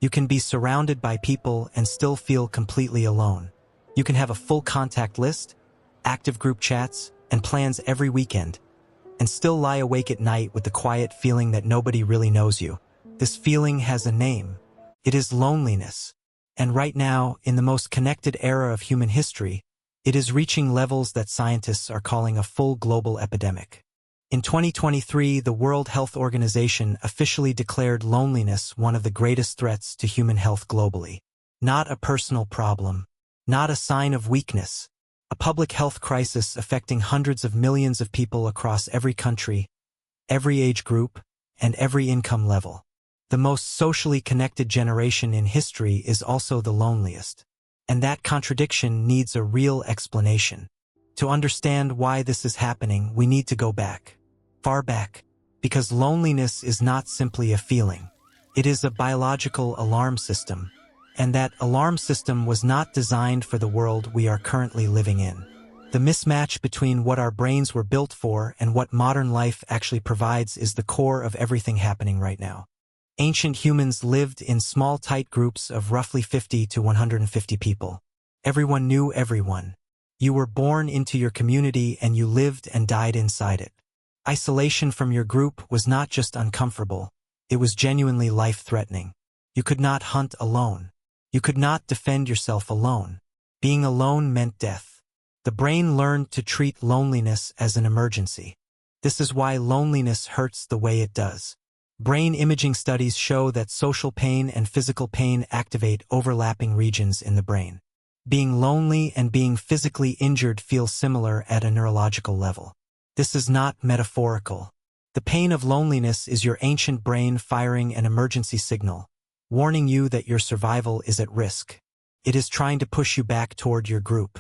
You can be surrounded by people and still feel completely alone. You can have a full contact list, active group chats, and plans every weekend, and still lie awake at night with the quiet feeling that nobody really knows you. This feeling has a name. It is loneliness. And right now, in the most connected era of human history, it is reaching levels that scientists are calling a full global epidemic. In 2023, the World Health Organization officially declared loneliness one of the greatest threats to human health globally. Not a personal problem, not a sign of weakness, a public health crisis affecting hundreds of millions of people across every country, every age group, and every income level. The most socially connected generation in history is also the loneliest. And that contradiction needs a real explanation. To understand why this is happening, we need to go back. Far back. Because loneliness is not simply a feeling. It is a biological alarm system. And that alarm system was not designed for the world we are currently living in. The mismatch between what our brains were built for and what modern life actually provides is the core of everything happening right now. Ancient humans lived in small, tight groups of roughly 50 to 150 people. Everyone knew everyone. You were born into your community and you lived and died inside it. Isolation from your group was not just uncomfortable, it was genuinely life-threatening. You could not hunt alone. You could not defend yourself alone. Being alone meant death. The brain learned to treat loneliness as an emergency. This is why loneliness hurts the way it does. Brain imaging studies show that social pain and physical pain activate overlapping regions in the brain. Being lonely and being physically injured feel similar at a neurological level. This is not metaphorical. The pain of loneliness is your ancient brain firing an emergency signal, warning you that your survival is at risk. It is trying to push you back toward your group.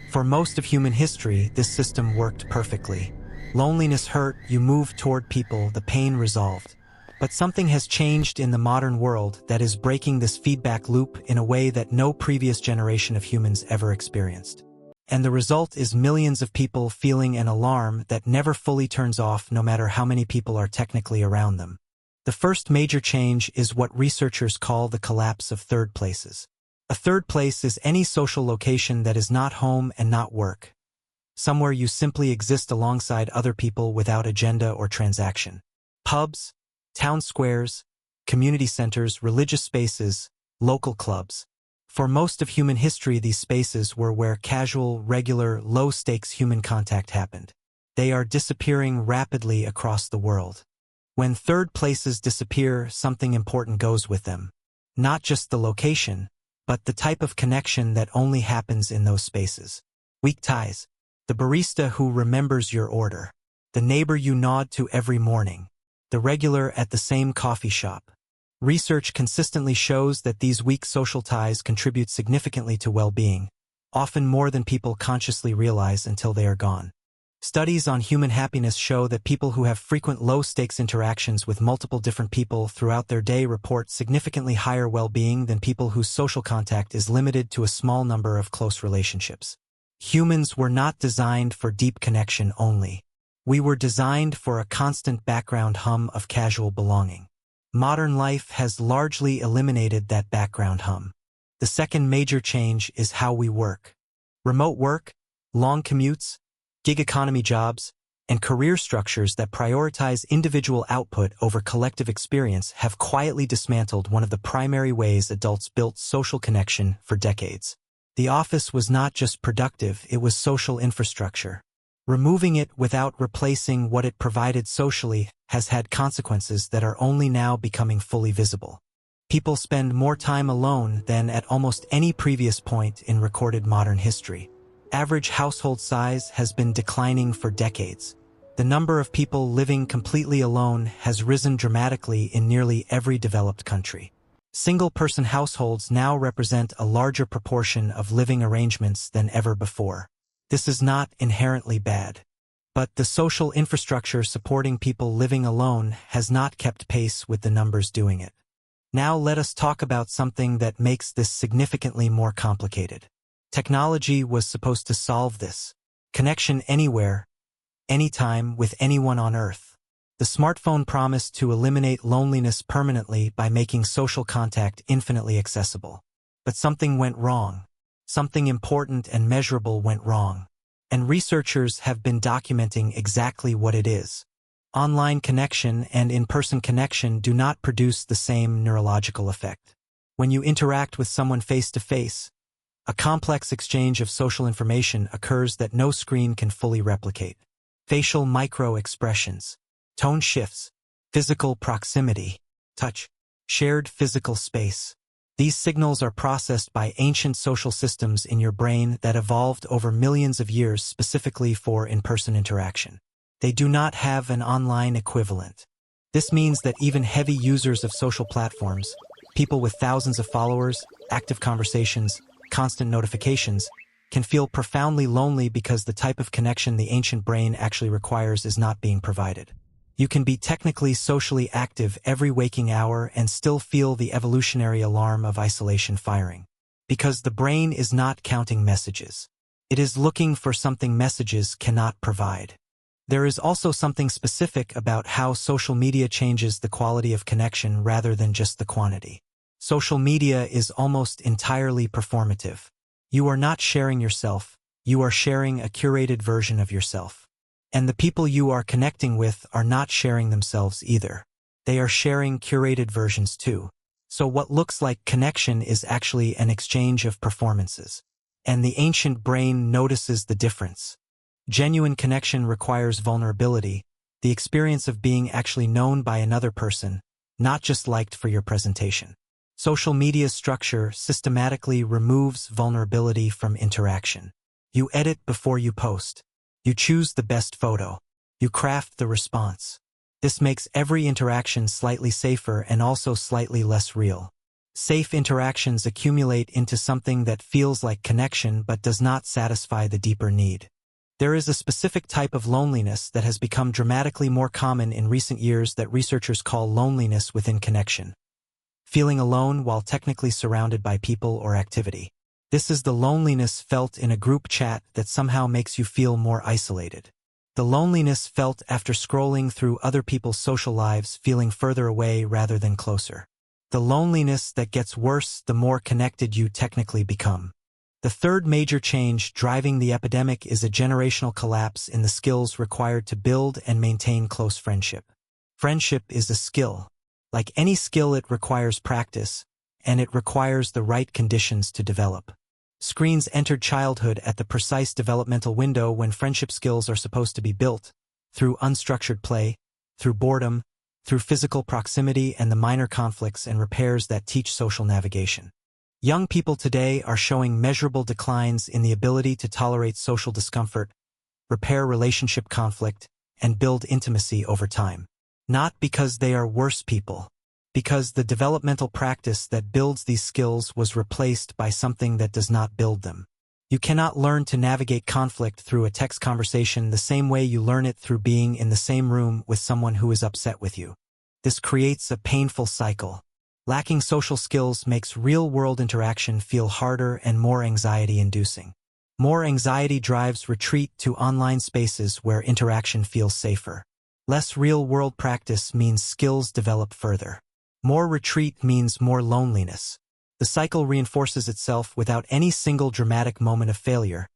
For most of human history, this system worked perfectly. Loneliness hurt, you moved toward people, the pain resolved. But something has changed in the modern world that is breaking this feedback loop in a way that no previous generation of humans ever experienced. And the result is millions of people feeling an alarm that never fully turns off no matter how many people are technically around them. The first major change is what researchers call the collapse of third places. A third place is any social location that is not home and not work. Somewhere you simply exist alongside other people without agenda or transaction. Pubs, town squares, community centers, religious spaces, local clubs. For most of human history, these spaces were where casual, regular, low-stakes human contact happened. They are disappearing rapidly across the world. When third places disappear, something important goes with them. Not just the location, but the type of connection that only happens in those spaces. Weak ties. The barista who remembers your order. The neighbor you nod to every morning. The regular at the same coffee shop. Research consistently shows that these weak social ties contribute significantly to well-being, often more than people consciously realize until they are gone. Studies on human happiness show that people who have frequent low-stakes interactions with multiple different people throughout their day report significantly higher well-being than people whose social contact is limited to a small number of close relationships. Humans were not designed for deep connection only. We were designed for a constant background hum of casual belonging. Modern life has largely eliminated that background hum. The second major change is how we work. Remote work, long commutes, gig economy jobs, and career structures that prioritize individual output over collective experience have quietly dismantled one of the primary ways adults built social connection for decades. The office was not just productive, it was social infrastructure. Removing it without replacing what it provided socially has had consequences that are only now becoming fully visible. People spend more time alone than at almost any previous point in recorded modern history. Average household size has been declining for decades. The number of people living completely alone has risen dramatically in nearly every developed country. Single-person households now represent a larger proportion of living arrangements than ever before. This is not inherently bad. But the social infrastructure supporting people living alone has not kept pace with the numbers doing it. Now let us talk about something that makes this significantly more complicated. Technology was supposed to solve this. Connection anywhere, anytime, with anyone on Earth. The smartphone promised to eliminate loneliness permanently by making social contact infinitely accessible. But something went wrong. Something important and measurable went wrong. And researchers have been documenting exactly what it is. Online connection and in-person connection do not produce the same neurological effect. When you interact with someone face-to-face, a complex exchange of social information occurs that no screen can fully replicate. Facial micro-expressions, tone shifts, physical proximity, touch, shared physical space. These signals are processed by ancient social systems in your brain that evolved over millions of years specifically for in-person interaction. They do not have an online equivalent. This means that even heavy users of social platforms, people with thousands of followers, active conversations, constant notifications, can feel profoundly lonely because the type of connection the ancient brain actually requires is not being provided. You can be technically socially active every waking hour and still feel the evolutionary alarm of isolation firing. Because the brain is not counting messages. It is looking for something messages cannot provide. There is also something specific about how social media changes the quality of connection rather than just the quantity. Social media is almost entirely performative. You are not sharing yourself, you are sharing a curated version of yourself. And the people you are connecting with are not sharing themselves either. They are sharing curated versions too. So what looks like connection is actually an exchange of performances. And the ancient brain notices the difference. Genuine connection requires vulnerability, the experience of being actually known by another person, not just liked for your presentation. Social media's structure systematically removes vulnerability from interaction. You edit before you post. You choose the best photo. You craft the response. This makes every interaction slightly safer and also slightly less real. Safe interactions accumulate into something that feels like connection but does not satisfy the deeper need. There is a specific type of loneliness that has become dramatically more common in recent years that researchers call loneliness within connection. Feeling alone while technically surrounded by people or activity. This is the loneliness felt in a group chat that somehow makes you feel more isolated. The loneliness felt after scrolling through other people's social lives, feeling further away rather than closer. The loneliness that gets worse the more connected you technically become. The third major change driving the epidemic is a generational collapse in the skills required to build and maintain close friendship. Friendship is a skill. Like any skill, it requires practice, and it requires the right conditions to develop. Screens entered childhood at the precise developmental window when friendship skills are supposed to be built, through unstructured play, through boredom, through physical proximity and the minor conflicts and repairs that teach social navigation. Young people today are showing measurable declines in the ability to tolerate social discomfort, repair relationship conflict, and build intimacy over time. Not because they are worse people, because the developmental practice that builds these skills was replaced by something that does not build them. You cannot learn to navigate conflict through a text conversation the same way you learn it through being in the same room with someone who is upset with you. This creates a painful cycle. Lacking social skills makes real-world interaction feel harder and more anxiety-inducing. More anxiety drives retreat to online spaces where interaction feels safer. Less real-world practice means skills develop further. More retreat means more loneliness. The cycle reinforces itself without any single dramatic moment of failure,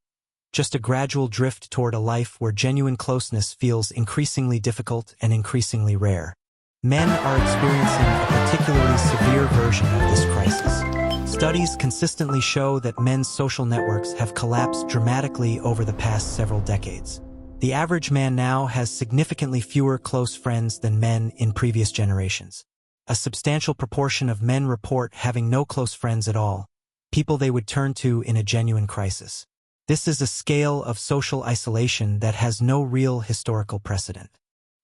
just a gradual drift toward a life where genuine closeness feels increasingly difficult and increasingly rare. Men are experiencing a particularly severe version of this crisis. Studies consistently show that men's social networks have collapsed dramatically over the past several decades. The average man now has significantly fewer close friends than men in previous generations. A substantial proportion of men report having no close friends at all, people they would turn to in a genuine crisis. This is a scale of social isolation that has no real historical precedent.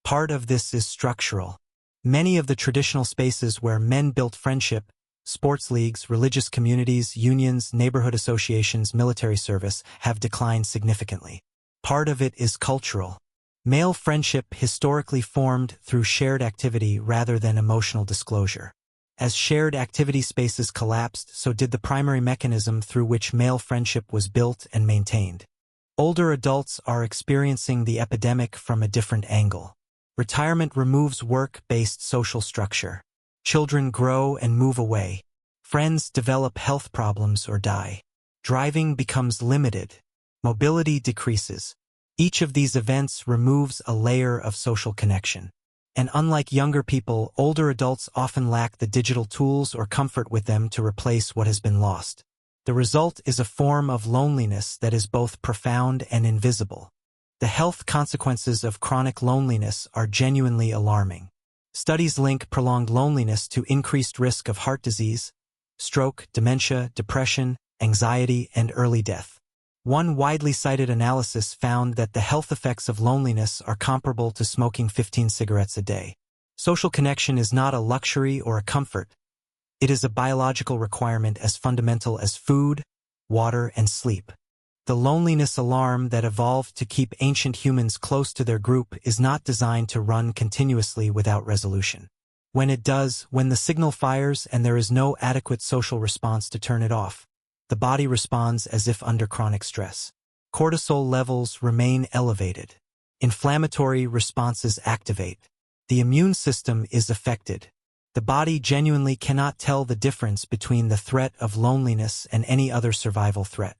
Part of this is structural. Many of the traditional spaces where men built friendship, sports leagues, religious communities, unions, neighborhood associations, military service, have declined significantly. Part of it is cultural. Male friendship historically formed through shared activity rather than emotional disclosure. As shared activity spaces collapsed, so did the primary mechanism through which male friendship was built and maintained. Older adults are experiencing the epidemic from a different angle. Retirement removes work-based social structure. Children grow and move away. Friends develop health problems or die. Driving becomes limited. Mobility decreases. Each of these events removes a layer of social connection. And unlike younger people, older adults often lack the digital tools or comfort with them to replace what has been lost. The result is a form of loneliness that is both profound and invisible. The health consequences of chronic loneliness are genuinely alarming. Studies link prolonged loneliness to increased risk of heart disease, stroke, dementia, depression, anxiety, and early death. One widely cited analysis found that the health effects of loneliness are comparable to smoking 15 cigarettes a day. Social connection is not a luxury or a comfort. It is a biological requirement as fundamental as food, water, and sleep. The loneliness alarm that evolved to keep ancient humans close to their group is not designed to run continuously without resolution. When it does, when the signal fires and there is no adequate social response to turn it off, the body responds as if under chronic stress. Cortisol levels remain elevated. Inflammatory responses activate. The immune system is affected. The body genuinely cannot tell the difference between the threat of loneliness and any other survival threat.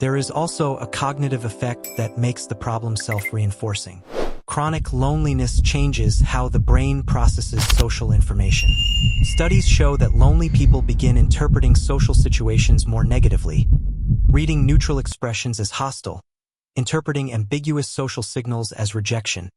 There is also a cognitive effect that makes the problem self-reinforcing. Chronic loneliness changes how the brain processes social information. Studies show that lonely people begin interpreting social situations more negatively, reading neutral expressions as hostile, interpreting ambiguous social signals as rejection,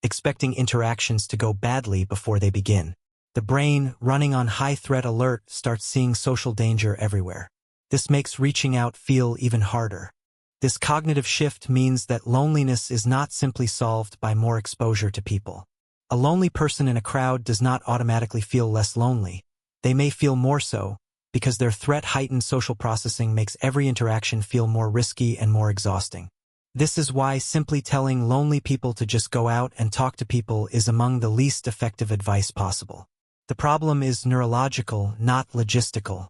expecting interactions to go badly before they begin. The brain, running on high-threat alert, starts seeing social danger everywhere. This makes reaching out feel even harder. This cognitive shift means that loneliness is not simply solved by more exposure to people. A lonely person in a crowd does not automatically feel less lonely. They may feel more so, because their threat-heightened social processing makes every interaction feel more risky and more exhausting. This is why simply telling lonely people to just go out and talk to people is among the least effective advice possible. The problem is neurological, not logistical.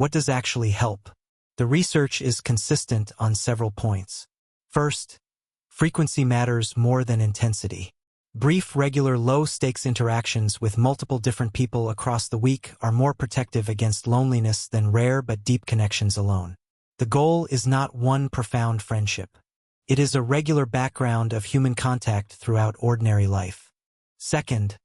What does actually help? The research is consistent on several points. First, frequency matters more than intensity. Brief, regular, low-stakes interactions with multiple different people across the week are more protective against loneliness than rare but deep connections alone. The goal is not one profound friendship. It is a regular background of human contact throughout ordinary life. Second,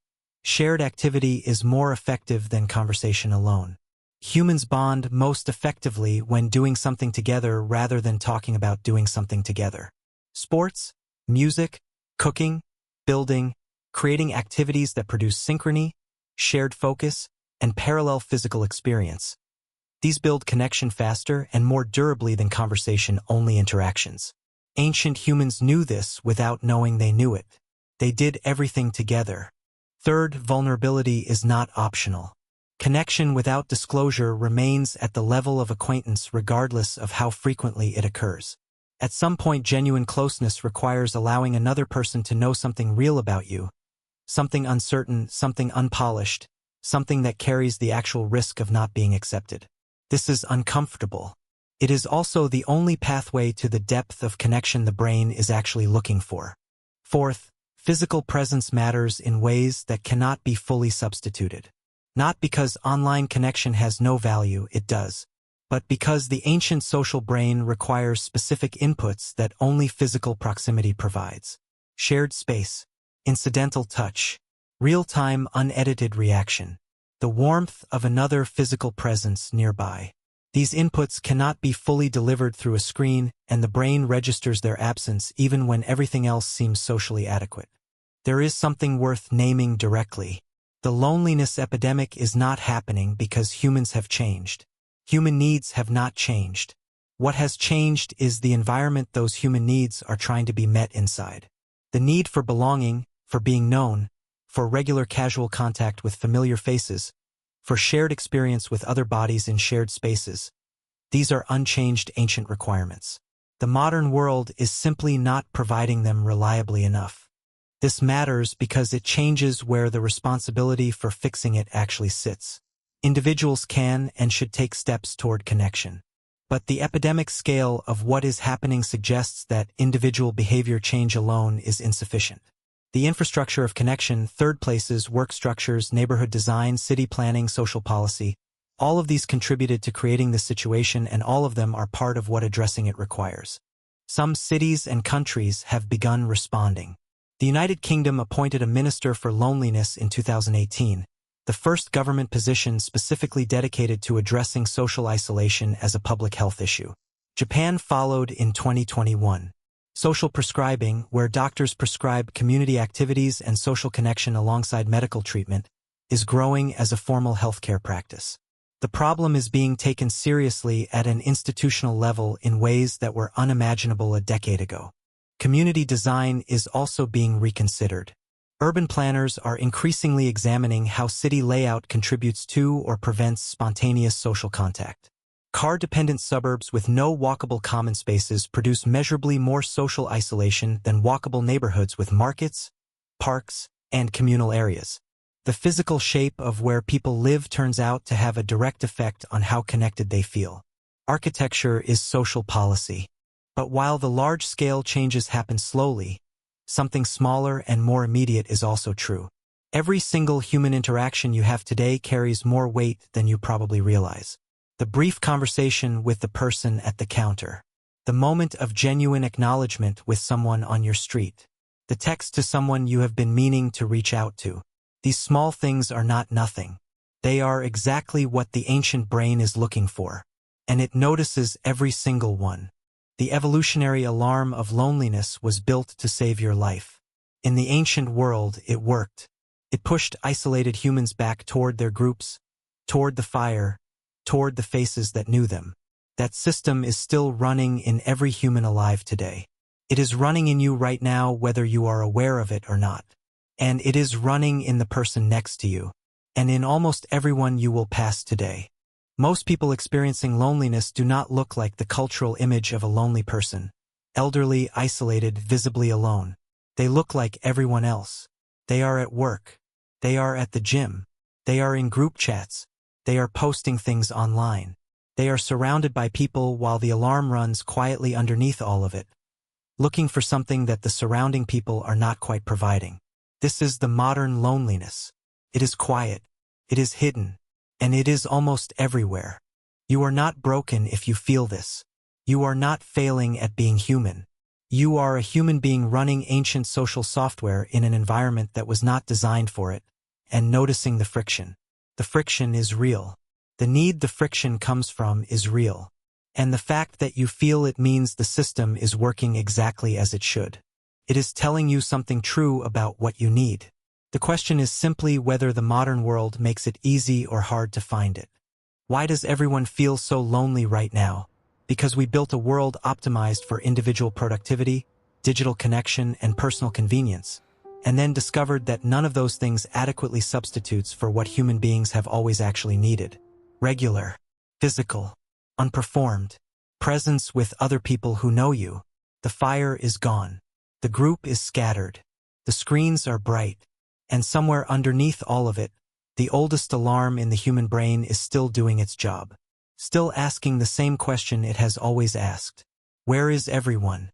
shared activity is more effective than conversation alone. Humans bond most effectively when doing something together rather than talking about doing something together. Sports, music, cooking, building, creating activities that produce synchrony, shared focus, and parallel physical experience. These build connection faster and more durably than conversation-only interactions. Ancient humans knew this without knowing they knew it. They did everything together. Third, vulnerability is not optional. Connection without disclosure remains at the level of acquaintance regardless of how frequently it occurs. At some point, genuine closeness requires allowing another person to know something real about you, something uncertain, something unpolished, something that carries the actual risk of not being accepted. This is uncomfortable. It is also the only pathway to the depth of connection the brain is actually looking for. Fourth, physical presence matters in ways that cannot be fully substituted. Not because online connection has no value, it does, but because the ancient social brain requires specific inputs that only physical proximity provides. Shared space, incidental touch, real-time unedited reaction, the warmth of another physical presence nearby. These inputs cannot be fully delivered through a screen, and the brain registers their absence even when everything else seems socially adequate. There is something worth naming directly. The loneliness epidemic is not happening because humans have changed. Human needs have not changed. What has changed is the environment those human needs are trying to be met inside. The need for belonging, for being known, for regular casual contact with familiar faces, for shared experience with other bodies in shared spaces. These are unchanged ancient requirements. The modern world is simply not providing them reliably enough. This matters because it changes where the responsibility for fixing it actually sits. Individuals can and should take steps toward connection. But the epidemic scale of what is happening suggests that individual behavior change alone is insufficient. The infrastructure of connection, third places, work structures, neighborhood design, city planning, social policy, all of these contributed to creating this situation, and all of them are part of what addressing it requires. Some cities and countries have begun responding. The United Kingdom appointed a Minister for Loneliness in 2018, the first government position specifically dedicated to addressing social isolation as a public health issue. Japan followed in 2021. Social prescribing, where doctors prescribe community activities and social connection alongside medical treatment, is growing as a formal healthcare practice. The problem is being taken seriously at an institutional level in ways that were unimaginable a decade ago. Community design is also being reconsidered. Urban planners are increasingly examining how city layout contributes to or prevents spontaneous social contact. Car-dependent suburbs with no walkable common spaces produce measurably more social isolation than walkable neighborhoods with markets, parks, and communal areas. The physical shape of where people live turns out to have a direct effect on how connected they feel. Architecture is social policy. But while the large-scale changes happen slowly, something smaller and more immediate is also true. Every single human interaction you have today carries more weight than you probably realize. The brief conversation with the person at the counter. The moment of genuine acknowledgement with someone on your street. The text to someone you have been meaning to reach out to. These small things are not nothing. They are exactly what the ancient brain is looking for. And it notices every single one. The evolutionary alarm of loneliness was built to save your life. In the ancient world, it worked. It pushed isolated humans back toward their groups, toward the fire, toward the faces that knew them. That system is still running in every human alive today. It is running in you right now whether you are aware of it or not. And it is running in the person next to you, and in almost everyone you will pass today. Most people experiencing loneliness do not look like the cultural image of a lonely person. Elderly, isolated, visibly alone. They look like everyone else. They are at work. They are at the gym. They are in group chats. They are posting things online. They are surrounded by people while the alarm runs quietly underneath all of it, looking for something that the surrounding people are not quite providing. This is the modern loneliness. It is quiet. It is hidden. And it is almost everywhere. You are not broken if you feel this. You are not failing at being human. You are a human being running ancient social software in an environment that was not designed for it, and noticing the friction. The friction is real. The need the friction comes from is real. And the fact that you feel it means the system is working exactly as it should. It is telling you something true about what you need. The question is simply whether the modern world makes it easy or hard to find it. Why does everyone feel so lonely right now? Because we built a world optimized for individual productivity, digital connection, and personal convenience, and then discovered that none of those things adequately substitutes for what human beings have always actually needed. Regular, physical, unperformed, presence with other people who know you. The fire is gone. The group is scattered. The screens are bright. And somewhere underneath all of it, the oldest alarm in the human brain is still doing its job. Still asking the same question it has always asked. Where is everyone?